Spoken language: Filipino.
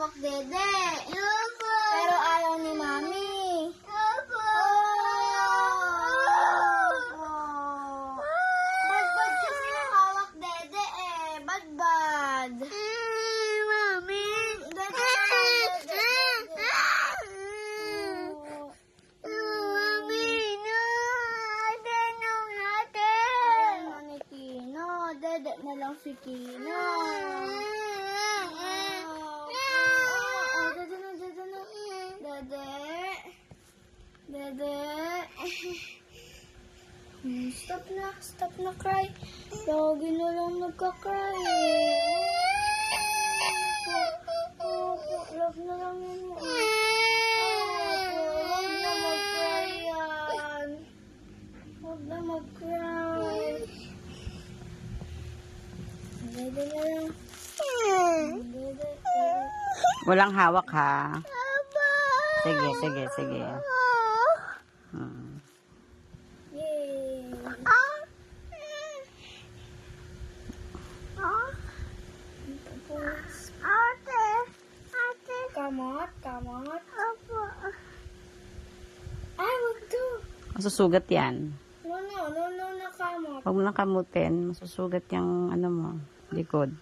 hawak dede. Pero ayaw ni mami. Bad kasi yung hawak dede eh. Bad. Mami. Dede. Mami, no. Tanong natin. Ayaw na ni Kino. Dede na lang si Kino. Dede. Stop na cry. Lagi na lang nagka-cry. Love na lang yun. Huwag na mag-cry yan. Huwag na mag-cry. Dede na lang. Dede. Walang hawak ha. Sige. Yay. Kamot. Ay, wag to. Masusugat yan. No, na kamot. Huwag mo nang kamutin. Masusugat yung ano mo, likod.